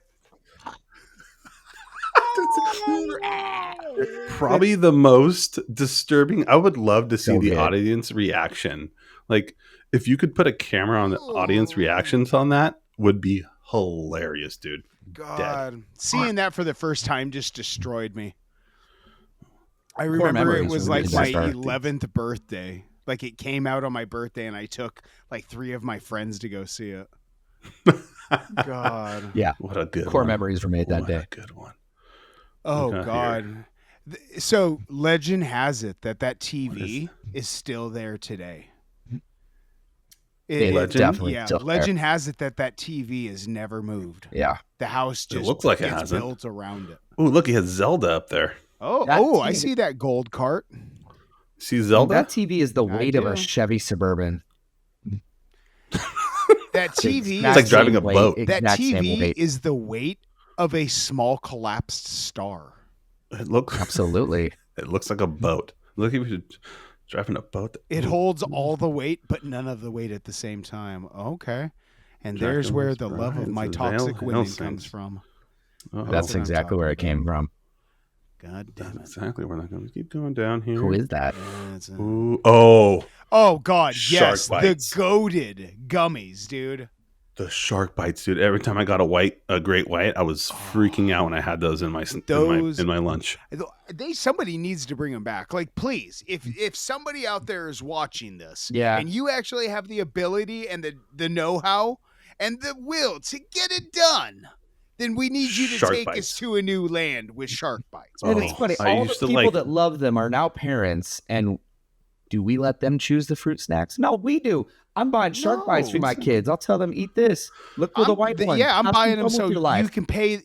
Probably the most disturbing. I would love to see the audience reaction. Like, if you could put a camera on the audience reactions on that, would be hilarious, dude. God, Dead. seeing that for the first time just destroyed me. I remember it was like my 11th birthday. Like it came out on my birthday, and I took like 3 of my friends to go see it. God, yeah, what a good core one. memories were made that day. A good one. Oh God. So legend has it that TV is still there today. Definitely. Yeah. Still Legend there. has it that TV is never moved. Yeah. The house just looks like it gets hasn't. built around it. Oh, look, he has Zelda up there. I see that gold cart. See Zelda? That TV is the weight of a Chevy Suburban. That TV it's like driving a boat. That TV is the weight of a small collapsed star. It looks absolutely. It looks like a boat. Look, if you're driving a boat. It holds all the weight, but none of the weight at the same time. Okay, and there's where the love of my toxic women comes from. That's exactly where it came from. God damn it! That's exactly where they're going to keep going down here. Who is that? Oh God! Yes, Shark bites. The goated gummies, dude. The shark bites, dude. Every time I got a great white, I was freaking out when I had those in my lunch. Somebody needs to bring them back. Like, please, if somebody out there is watching this, and you actually have the ability and the know-how and the will to get it done, then we need you to Shark take bites. us to a new land with shark bites. And it's funny. All the people that love them are now parents, and do we let them choose the fruit snacks? No, we do. I'm buying shark bites for my kids. I'll tell them, eat this. Look for the white one. Yeah, I'm Have buying some them fun so with your life. you can pay.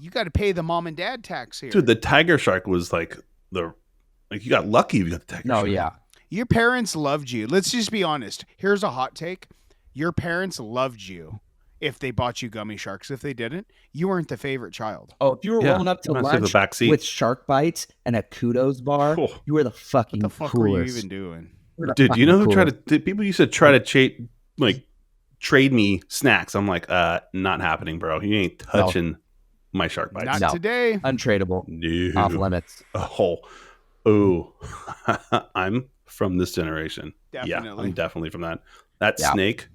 You got to pay the mom and dad tax here, Dude, the tiger shark was like you got lucky if you got the tiger shark. Yeah. Your parents loved you. Let's just be honest. Here's a hot take. Your parents loved you if they bought you gummy sharks. If they didn't, you weren't the favorite child. Oh, if you were rolling up to lunch with shark bites and a kudos bar, you were the fucking What the fuck coolest. were you even doing? Dude, you know who people used to try to trade me snacks. I'm like, not happening, bro. You ain't touching my shark bites. Not today. Untradeable. No. Off limits. Oh, I'm from this generation. Definitely. Yeah, I'm definitely from that. That snake.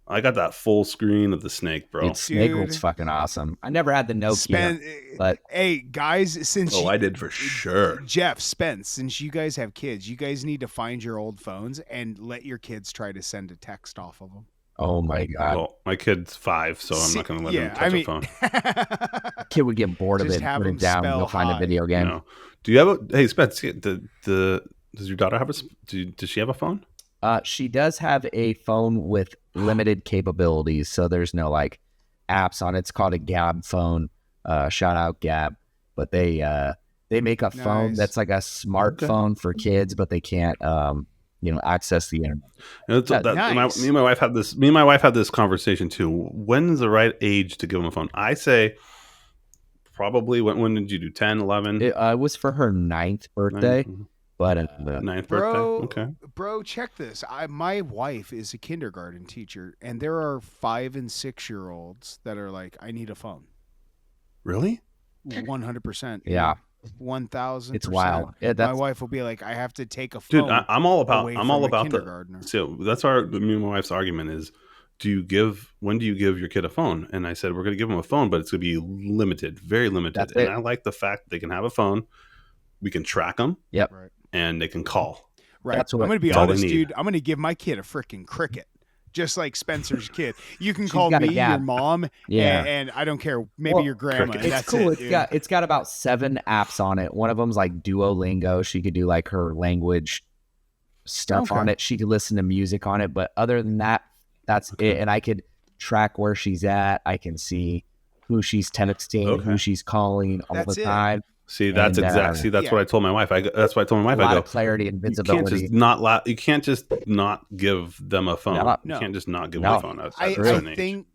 I got that full screen of the snake, bro. Snake looks fucking awesome. I never had the Nokia, but hey, guys, since I did for sure. Jeff, Spence, since you guys have kids, you guys need to find your old phones and let your kids try to send a text off of them. Oh my God. Well, my kid's 5, so I'm not going to let him touch a phone. Kid would get bored of it, put it down, and go find a video game. No. Do you have hey, Spence, does your daughter have does she have a phone? She does have a phone with limited capabilities, so there's no like apps on it. It's called a Gab phone. Shout out Gab. But they make a phone that's like a smartphone for kids, but they can't access the internet. Me and my wife had this conversation too. When's the right age to give them a phone? I say probably when did you do 10, 11? It was for her 9th birthday. 9th birthday. Okay. Bro, check this. My wife is a kindergarten teacher, and there are 5 and 6-year-olds that are like, I need a phone. Really? 100%. Yeah. 1,000%. It's wild. Yeah, my wife will be like, I have to take a phone. Dude, I'm all about kindergartner. So that's me and my wife's argument is, when do you give your kid a phone? And I said, we're going to give them a phone, but it's going to be limited, very limited. And I like the fact that they can have a phone. We can track them. Yep. Right. And they can call. Right. I'm going to be honest, dude. I'm going to give my kid a freaking Cricket, just like Spencer's kid. You can call me your mom, and I don't care. Maybe your grandma. It's that's cool. It, it's got about 7 apps on it. One of them's like Duolingo. She could do like her language stuff on it. She could listen to music on it. But other than that, that's it. And I could track where she's at. I can see who she's texting, who she's calling all the time. See, that's exactly. That's what I told my wife. That's what I told my wife. A lot of clarity and visibility. You can't just not give them a phone. No. You can't just not give them a phone. I think,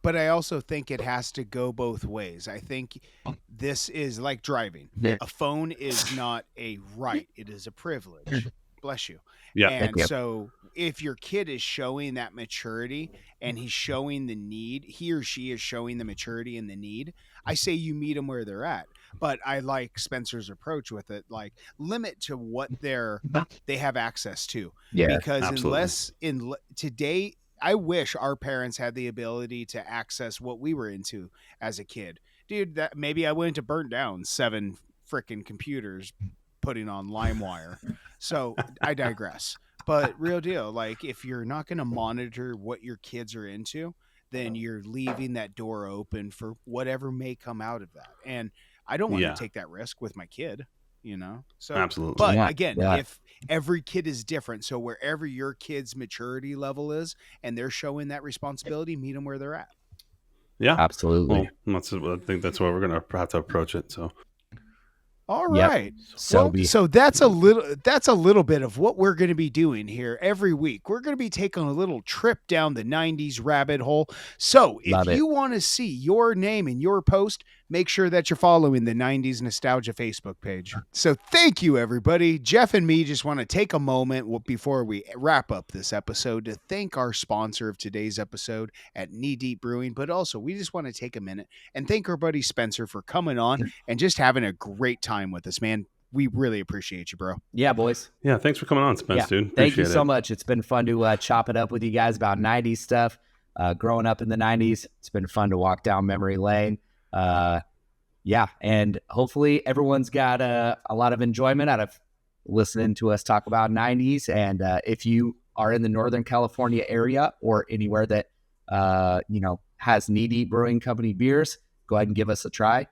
but I also think it has to go both ways. I think this is like driving. A phone is not a right; it is a privilege. Bless you. Yeah. And so, if your kid is showing that maturity and he's showing the need, he or she is showing the maturity and the need, I say you meet them where they're at. But I like Spencer's approach with it, like limit to what they have access to. Yeah, because absolutely. today, I wish our parents had the ability to access what we were into as a kid. Dude, that maybe I went to burn down 7 freaking computers putting on LimeWire. So I digress. But real deal, like if you're not going to monitor what your kids are into, then you're leaving that door open for whatever may come out of that. And I don't want to take that risk with my kid, So absolutely. But again, if every kid is different, so wherever your kid's maturity level is and they're showing that responsibility, meet them where they're at. Yeah, absolutely. Well, I think that's where we're going to have to approach it. So all right. So that's a little bit of what we're going to be doing here every week. We're going to be taking a little trip down the 90s rabbit hole. So if you want to see your name in your post, make sure that you're following the 90s Nostalgia Facebook page. So thank you, everybody. Jeff and me just want to take a moment before we wrap up this episode to thank our sponsor of today's episode at Knee Deep Brewing. But also, we just want to take a minute and thank our buddy Spencer for coming on and just having a great time with us, man. We really appreciate you, bro. Yeah, boys. Yeah, thanks for coming on, Spence, dude. Thank you so much. It's been fun to chop it up with you guys about 90s stuff. Growing up in the 90s, it's been fun to walk down memory lane. And hopefully everyone's got a lot of enjoyment out of listening to us talk about 90s. And if you are in the Northern California area or anywhere that has Knee Deep Brewing Company beers, go ahead and give us a try.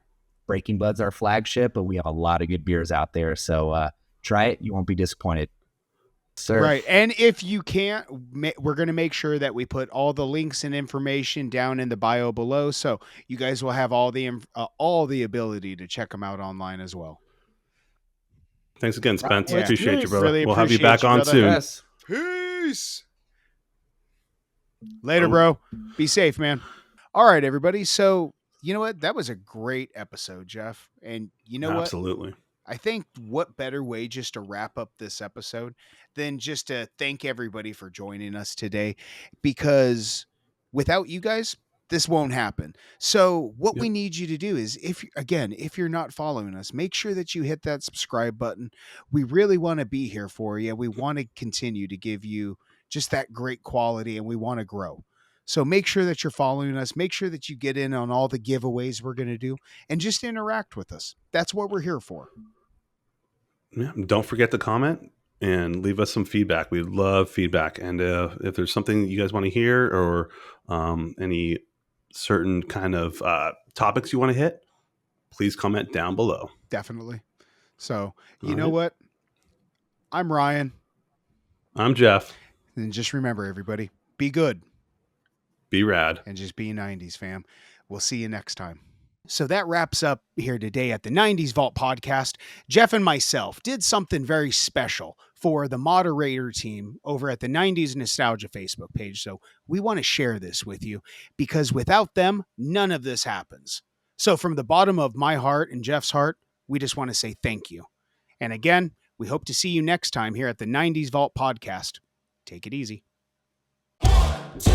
Breaking Bud's our flagship, but we have a lot of good beers out there. So try it. You won't be disappointed. Sir. Right. And if you can't, we're going to make sure that we put all the links and information down in the bio below. So you guys will have all the ability to check them out online as well. Thanks again, Spence. Appreciate you, brother. We'll have you back on soon. Yes. Peace. Later, bro. Be safe, man. All right, everybody. So, you know what? That was a great episode, Jeff. And you know what? Absolutely. I think what better way just to wrap up this episode than just to thank everybody for joining us today, because without you guys, this won't happen. So what we need you to do is, if you're not following us, make sure that you hit that subscribe button. We really want to be here for you. We want to continue to give you just that great quality, and we want to grow. So make sure that you're following us. Make sure that you get in on all the giveaways we're going to do and just interact with us. That's what we're here for. Yeah, don't forget to comment and leave us some feedback. We love feedback. And if there's something you guys want to hear or any certain kind of topics you want to hit, please comment down below. Definitely. So, you know what? I'm Ryan. I'm Jeff. And just remember, everybody, be good. Be rad. And just be 90s, fam. We'll see you next time. So that wraps up here today at the 90s Vault podcast. Jeff and myself did something very special for the moderator team over at the 90s Nostalgia Facebook page. So we want to share this with you because without them, none of this happens. So from the bottom of my heart and Jeff's heart, we just want to say thank you. And again, we hope to see you next time here at the 90s Vault podcast. Take it easy. 1, 2,